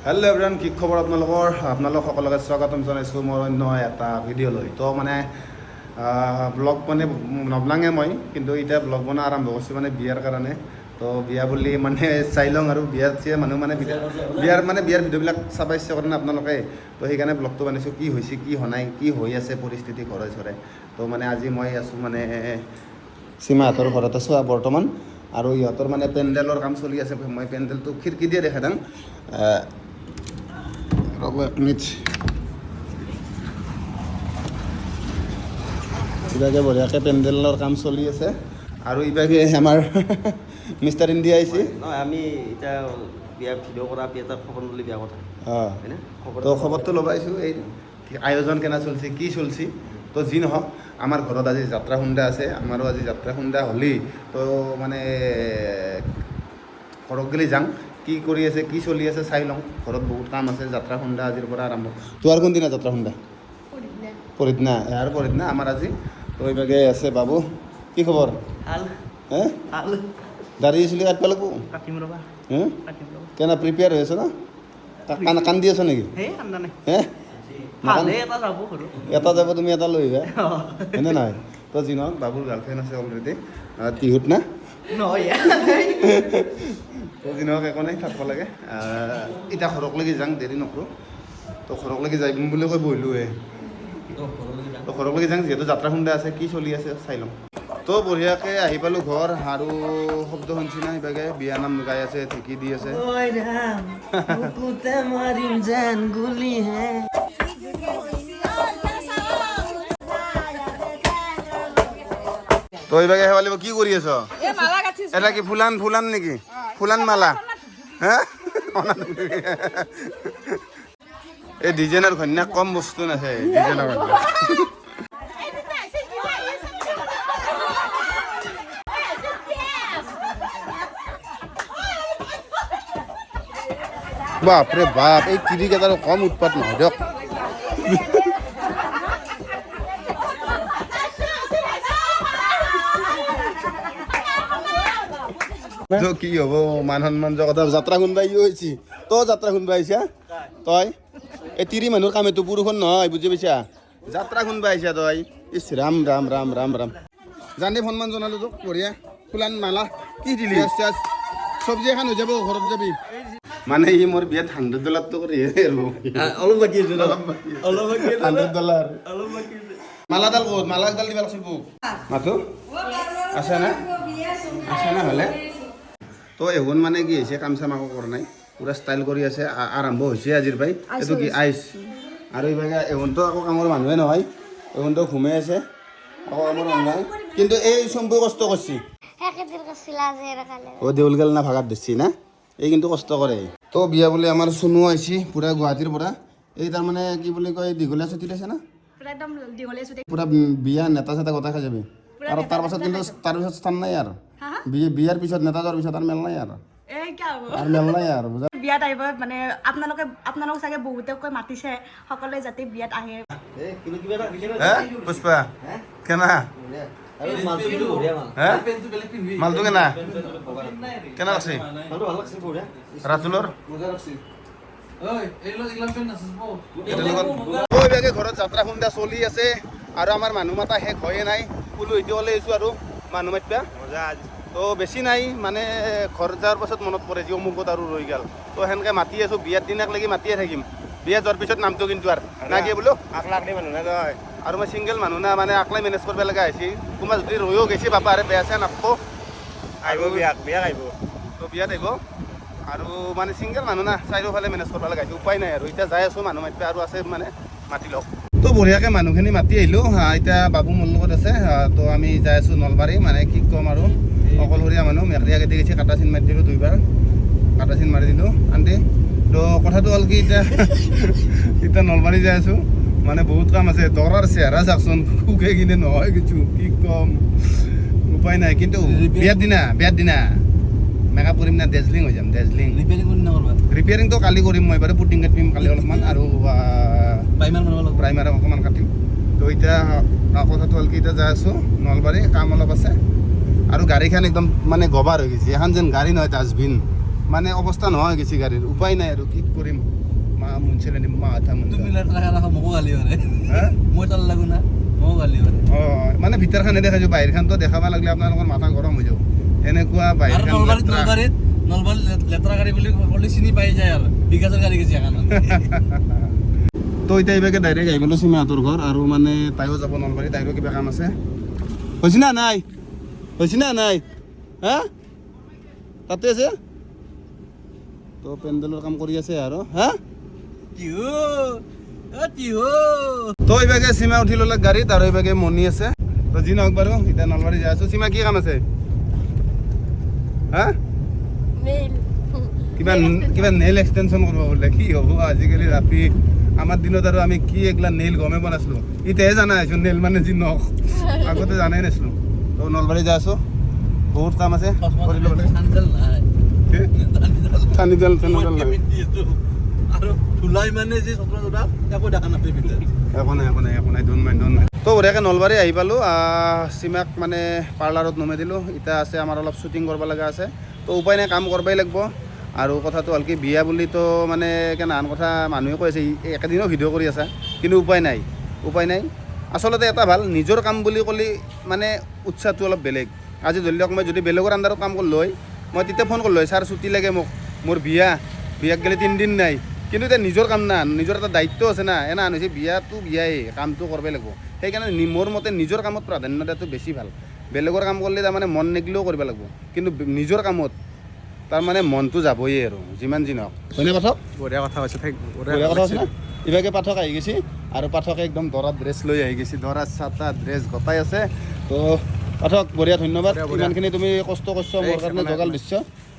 Hello' everyone, কি খবৰ আপোনালোক সকলোকে স্বাগতম জনাইছোঁ মোৰ অন্য এটা ভিডিঅ'লৈ। তো মানে ব্লগ মানে নবনাঙে মই, কিন্তু এতিয়া ব্লগ বনোৱা আৰম্ভ কৰিছোঁ মানে বিয়াৰ কাৰণে। তো বিয়া বুলি মানে চাই লওঁ আৰু বিয়াত মানুহ মানে বিয়াৰ ভিডিঅ'বিলাক চাব ইচ্ছা কৰে না আপোনালোকে। তো সেইকাৰণে ব্লগটো বনাইছোঁ, কি হৈছে কি হোৱা নাই, কি হৈ আছে পৰিস্থিতি ঘৰে চৰে। তো মানে আজি মই আছোঁ মানে সীমাহঁতৰ ঘৰত আছোঁ বৰ্তমান, আৰু ইহঁতৰ মানে পেণ্ডেলৰ কাম চলি আছে। মই পেণ্ডেলটো খিৰিকী দিয়ে দেখা দাম। ৰ'ব এক মিনিট, ইভাগে বঢ়িয়াকৈ পেণ্ডেলৰ কাম চলি আছে। আৰু ইভাগে আমাৰ মিষ্টাৰ ইণ্ডিয়া আহিছে। নহয়, আমি এতিয়া বিয়া ভিডিঅ' কৰা এটা খবৰ বুলি বিয়া কথা। অঁ, তো খবৰটো ল'ব আহিছোঁ, এই আয়োজন কেনে চলিছে, কি চলিছে। তো যি নহওক, আমাৰ ঘৰত আজি যাত্ৰা খুন্দা আছে। আমাৰো আজি যাত্ৰা খুন্দা হ'লেই তো মানে ঘৰত গ'লে যাম, কি কৰি আছে কি চলি আছে চাই লওঁ। ঘৰত বহুত কাম আছে, যাত্ৰা খুন্দা আজিৰ পৰা আৰম্ভ। তোমাৰ কোনদিনা যাত্ৰা খুন্দা? পৰহিদিনা। ইয়াৰ পৰহিদিনা আমাৰ আজি। তো এইভাগে আছে বাবু, কি খবৰ? হে দাড়ি চুলি কাটিব লাগিব। হে কেনে প্ৰিপেয়াৰ হৈ আছ না? কান্দি আছ নেকি? হে এটা যাব, তুমি এটা লৈ আহিবা, হয়নে নহয়? তো যি নহওক, বাবুৰ গাৰ্লফ্ৰেণ্ড আছে অলৰেডি, টিহুত না। তো যি নহওক একো নাই, থাকিব লাগে। এতিয়া ঘৰকলৈকে যাওঁ, দেৰি নকৰোঁ। তো ঘৰকলৈকে যাই বুলি কৈ বহিলোঁহে। তো ঘৰকলৈকে যাওঁ, যিহেতু যাত্ৰা খুন্দা আছে, কি চলি আছে চাই লওঁ। তো বঢ়িয়াকৈ আহি পালোঁ ঘৰ, আৰু শব্দ শুনিছি না সিভাগে বিয়া নাম গাই আছে, ঢেঁকী দি আছে। তো এইভাগে সেৱা লাগিব। কি কৰি আছ? এটা কি ফুলান নেকি? ফুলান মালা হে? এই ডিজাইনৰ ঘন্যা কম বস্তু নাছে, ডিজাইনৰ ঘন্যা। বাপৰে বাপ, এই তিৰিকেইটাৰো কম উৎপাত নহয় দিয়ক। তো কি হ'ব, মান সন্মান যোৱা কথা। যাত্ৰা শুনবা হৈছি, তই যাত্ৰা শুনবা আহিছা? তই এই তিৰি মানুহৰ কাম এইটো, পুৰুষৰ নহয়, বুজি পাইছা? যাত্ৰা শুনবা আহিছা তই? ইছ ৰাম ৰাম ৰাম ৰাম ৰাম। জানি সন্মান জনালোঁ তোক, বঢ়িয়া। ফুলান মালা কি দিলি? চব্জি এখন হৈ যাব, ঘৰত যাবি। মানে ই মোৰ বিয়াত $100 কৰি অলপ বাকী আছে, $100। মালাডাল ক'ত? মালাডাল দিবা লাগছিল মোক। মাথো আছে না? আছে না হ'লে? তো এহোন মানে কি হৈছে, কাম চাম একো কৰা নাই, পূৰা ষ্টাইল কৰি আছে। আৰম্ভ হৈছে আজিৰ পৰাই। এইটো কি আইচ? আৰু এইভাগে এহোনটো আকৌ কামৰ মানুহে নহয়, এহোনটো ঘুমাই আছে, আকৌ কামৰ মানুহ নহয়। কিন্তু এই চম্পু কষ্ট কৰিছে। অ' দেউল গেল না ভাগাত দিছি না, এই কিন্তু কষ্ট কৰে। তো বিয়া বুলি আমাৰ চুনু আহিছে পূৰা গুৱাহাটীৰ পৰা। এই তাৰমানে কি বুলি কয়, দীঘলীয়া ছুটীত আছে না, পূৰা বিয়া নেতা চেতা গোটাই খাই যাবি। আৰু তাৰপাছত কিন্তু তাৰপিছত স্থান নাই আৰু বিয়াৰ পিছত, নেতা যোৱাৰ পিছত আৰু মেল নাই আৰু মেল নাই আৰু বিয়াত আহিব। মানে আপোনালোক চাগে বহুতেকৈ মাতিছে, সকলোৱে যাতে বিয়াত আহে। পুষ্পা কেনা মালটো কেনা কেনা লাগছে? ৰাতুলৰ ঘৰত যাত্ৰা খুন্দা চলি আছে, আৰু আমাৰ মানুহ মাতা শেষ হয়ে নাই। ফুলো এতিয়া ওলাই আহিছোঁ আৰু মানুহ মাতিবা। তো বেছি নাই, মানে ঘৰ যোৱাৰ পাছত মনত পৰে যে অমুকত আৰু ৰৈ গ'ল। তো সেনেকৈ মাতি আছোঁ, বিয়াৰ দিনাক লাগি মাতিয়ে থাকিম। বিয়া যোৱাৰ পিছত নামটো কিন্তু আৰু না কি বোলো, আকলাই মানুহ না তই। আৰু মই ছিংগল মানুহ না, মানে আকলাই মেনেজ কৰিব লগা হৈছে। কোনোবা যদি ৰৈও গৈছে বাপা আৰে বেয়া চেয়া নাপাব, আহিব বিয়াত আহিব। তো বিয়াত আহিব, আৰু মানে ছিংগল মানুহ না, চাৰিওফালে মেনেজ কৰিব লগা হৈছে। উপায় নাই আৰু এতিয়া যাই আছোঁ মানুহ মাতিবা, আৰু আছে মানে মাতি লওক। তো বঢ়িয়াকৈ মানুহখিনি মাতি আহিলোঁ। এতিয়া বাবু মোৰ লগত আছে। তো আমি যাই আছোঁ নলবাৰী। মানে কি ক'ম আৰু, অকলশৰীয়া মানুহ। মেঘৰিয়া কেটি গৈছে, কাটা চিন মাৰি দিলোঁ, 2বাৰ কাটা চিন মাৰি দিলোঁ আন্টি। তো কথাটো হ'ল কি, এতিয়া নলবাৰী যাই আছোঁ। মানে বহুত কাম আছে। দৰাৰ চেহেৰা চাওকচোন, সুখে কিনে নহয় কিছু, কি ক'ম, উপায় নাই। কিন্তু বিয়াৰ দিনা মেকআপ কৰিম না, ডেজলিং হৈ যাম। ডেজলিং ৰিপেয়াৰিংটো কালি কৰিম মই বাৰু, পুটিং কাটিম কালি অলপমান, আৰু প্ৰাইমাৰ অকণমান কাটিম। তো এতিয়া কথাটো হ'ল কি, এতিয়া যাই আছোঁ নলবাৰী, কাম অলপ আছে। আৰু গাড়ীখন একদম মানে গবাৰ হৈ গৈছে, এখন যেন গাড়ী নহয়, ডাষ্টবিন। মানে অৱস্থা নোহোৱা হৈ গৈছে গাড়ীৰ উপায় নাই আৰু কি কৰিম মা মুঞ্চিলে নিম মা আঠা মুঞ্চা তুমি লেতেৰা ৰাখা মোকো গালি পাৰে হা মই তাল লাগো না মোকো গালি পাৰে মানে ভিতৰখন নেদেখাইছোঁ বাহিৰখনতো দেখাব লাগিলে আপোনালোকৰ মাথা গৰম হৈ যাব এনেকুৱা আৰু বাহিৰখন নলবাৰীত লেতেৰা গাড়ী বুলি ক'লে চিনি পাই যায় আৰু বিকাশৰ গাড়ী গেছি এখানত তো এতিয়া এইভাগে ডাইৰেক্ট আহিবলৈ সীমাহঁতৰ ঘৰ আৰু মানে তাইও যাব নলবাৰী তাইৰো কিবা কাম আছে হৈছে না নাই হা তাতে আছে তো পেণ্ডেলৰ কাম কৰি আছে আৰু হা তো এইভাগে সীমা উঠি ল'লে গাড়ীত আৰু এইভাগে মনি আছে তো যি নহওক বাৰু এতিয়া নলবাৰী যাই আছোঁ সীমা কি কাম আছে হা কিবা নেইল এক্সটেনশ্যন কৰিব বোলে কি হ'ব আজিকালি ৰাতি আমাৰ দিনত আৰু আমি কি এইগিলা নেইল গমে পোৱা নাছিলোঁ এতিয়াহে জানা আহিছোঁ নেইল মানে যি নখ আগতে জানাই নাছিলোঁ তো নলবাৰী যাই আছোঁ বহুত কাম আছে কৰি ল'ব লাগে চানিডাল লাগে আৰু ধুলাই মানে যে চত্ৰজোৰা একো দেখা নাপায় ভিতৰত একো নাই ডোন মাইণ্ড তো বঢ়িয়াকৈ নলবাৰী আহি পালোঁ সীমাক মানে পাৰ্লাৰত নমাই দিলোঁ এতিয়া আছে আমাৰ অলপ শ্বুটিং কৰিব লগা আছে তো উপায় নাই কাম কৰিবই লাগিব আৰু কথাটো হ'ল কি বিয়া বুলিতো মানে কেনাহান কথা মানুহে কৈ আছে একেদিনো ভিডিঅ' কৰি আছে কিন্তু উপায় নাই আচলতে এটা ভাল নিজৰ কাম বুলি ক'লে মানে উৎসাহটো অলপ বেলেগ আজি ধৰি লওক মই যদি বেলেগৰ আণ্ডাৰত কাম কৰিলোঁ হয় মই তেতিয়া ফোন কৰিলোঁ হয় ছাৰ ছুটি লাগে মোক মোৰ বিয়াক গ'লে 3 দিন নাই কিন্তু এতিয়া নিজৰ কাম না নিজৰ এটা দায়িত্ব আছে না এনাহান হৈছে বিয়াটো বিয়াই কামটো কৰিবই লাগিব সেইকাৰণে মোৰ মতে নিজৰ কামত প্ৰাধান্য দিয়াটো বেছি ভাল বেলেগৰ কাম কৰিলে তাৰমানে মন নিগিলেও কৰিব লাগিব কিন্তু নিজৰ কামত তাৰমানে মনটো যাবই আৰু যিমান যি নহওক হয়নে পাঠক বঢ়িয়া কথা কৈছে বঢ়িয়া কথা আছে না ইভাগে পাঠক আহি গৈছে আৰু পাঠকে একদম দৰা ড্ৰেছ লৈ আহি গৈছে দৰা ছাতা ড্ৰেছ গতাই আছে তো পাঠক বঢ়িয়া ধন্যবাদ ইমানখিনি তুমি কষ্ট কৰিছা মোৰ কাৰণে জগাল দিছ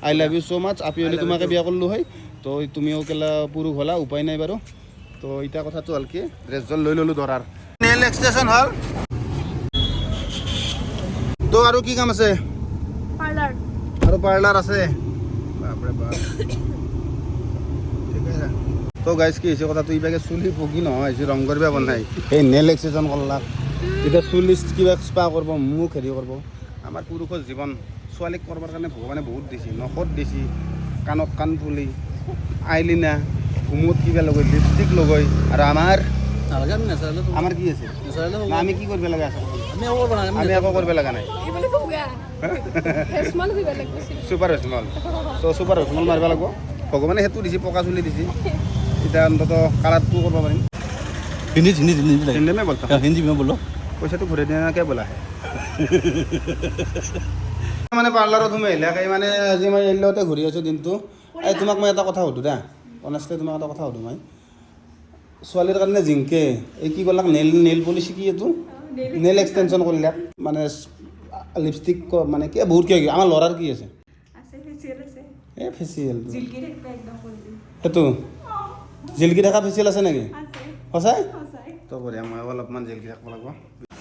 আই লাভ ইউ ছ' মাছ আপি হ'লে তোমাকে বিয়া কৰিলোঁ হয় তো তুমিও কেলা পুৰুষ হ'লা উপায় নাই বাৰু তো এতিয়া কথাটো হ'ল কি ড্ৰেছযোৰ লৈ ল'লোঁ দৰাৰ নেইল এক্সটেনশ্যন হ'ল তো আৰু কি কাম আছে আৰু পাৰ্লাৰ আছে বাপৰে বাপ ঠিক আছে তো গাইজ কি হৈছে কথাটো ইভাগে চুলি পকি নহয় হৈছে ৰং কৰিব বনাই এই নেইল এক্সটেনশ্যন কৰলাক এতিয়া চুলি কিবা স্পা কৰিব মুখ হেৰি কৰিব আমাৰ পুৰুষৰ জীৱন ছোৱালীক কৰিবৰ কাৰণে ভগৱানে বহুত দিছে নখত দিছে কাণত কাণফুলি আইলিনা ঘুমত কিবা লগাই লিপষ্টিক লগাই আৰু আমাৰ কি আছে আমি কি কৰিব লগা আছে আমি একো কৰিব লগা নাই চুপাৰ হেচমল ত' চুপাৰ হেচমল মাৰিব লাগিব ভগৱানে সেইটো দিছে পকা চুলি দিছে এতিয়া অন্তত কালাৰটো কৰিব পাৰিম হিন্দী মে বলতা হিন্দী মে বলো পইচাটো ঘূৰাই দিয়া নাকে বোলা মানে পাৰ্লাৰত সোমাই আহিলে মানে আজি মই এৰিলতে ঘূৰি আছোঁ দিনটো এই তোমাক মই এটা কথা সুধোঁ দা অনেষ্টলি তোমাক এটা কথা সুধোঁ মই ছোৱালীৰ কাৰণে জিংকে এই কি ক'লাক নেইল পলিচ কি এইটো নেইল এক্সটেনশ্যন কৰিলাক মানে লিপষ্টিক মানে কি বহুত কিবা আমাৰ ল'ৰাৰ কি আছে এই ফেচিয়েল সেইটো জিলকি থকা ফেচিয়েল আছে নেকি সঁচাই তো বঢ়িয়া মই অলপমান জিলকি থাকিব লাগিব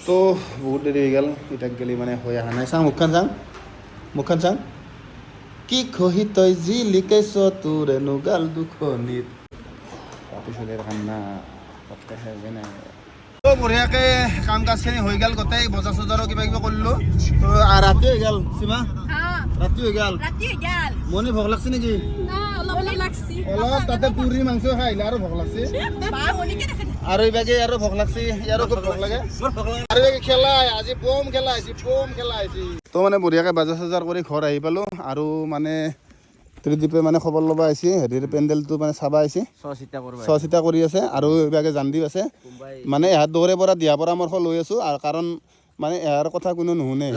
তো বহুত দেৰি হৈ গ'ল এতিয়া গেলি মানে হৈ অহা নাই চাওঁ মুখখন চাওঁ কি খহি তই জিলিকাইছ তোৰ এনুগাল দুখনিত তাৰপিছত কান্না নাই তো বঢ়িয়াকৈ কাম কাজখিনি হৈ গ'ল গোটেই বজাৰ চজাৰো কিবা কিবি কৰিলোঁ তো ৰাতি হৈ গ'ল সীমা ৰাতি হৈ গ'ল মনি ভোক লাগছে নেকি অলপ তাতে পুৰি মাংস খাই আহিলে আৰু ভোক লাগছে আৰু এইভাগে আৰু ভোক লাগছে ইয়াৰো খুব ভোক লাগে আৰু খেলা আজি বম খেলা আহিছে তো মানে বঢ়িয়াকৈ বজাৰ চজাৰ কৰি ঘৰ আহি পালোঁ আৰু মানে ত্ৰিদীপে মানে খবৰ ল'ব আহিছে হেৰিৰ পেণ্ডেলটো মানে চাব আহিছে চোৱা চিতা কৰি আছে আৰু এইভাগে জানদীপ আছে মানে ইহঁত দৌৰে পৰা দিহা পৰামৰ্শ লৈ আছোঁ আৰু কাৰণ মানে ইয়াৰ কথা কোনো নুশুনে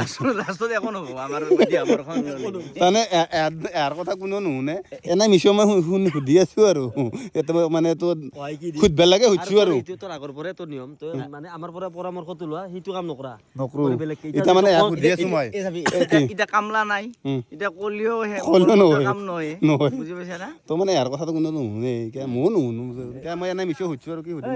তাৰমানে ইয়াৰ কথা কোনো নুশুনে এনে মিছৰ মই সুধি আছোঁ আৰু এটা মানে তোৰ সুধিব লাগে সুধিছোঁ আৰু আগৰ পৰাই তোৰ নিয়ম তই মানে আমাৰ পৰা পৰামৰ্শটো লোৱা সেইটো কাম নকৰোঁ এতিয়া মানে সুধি আছোঁ মই এতিয়া কামলা নাই এতিয়া কলিও কাম নহয় বুজি পাইছা না তো মানে ইয়াৰ কথাটো কোনো নুশুনে ময়ো নুশুনো এতিয়া মই এনে মিছৰ সুধিছোঁ আৰু কি সুধিম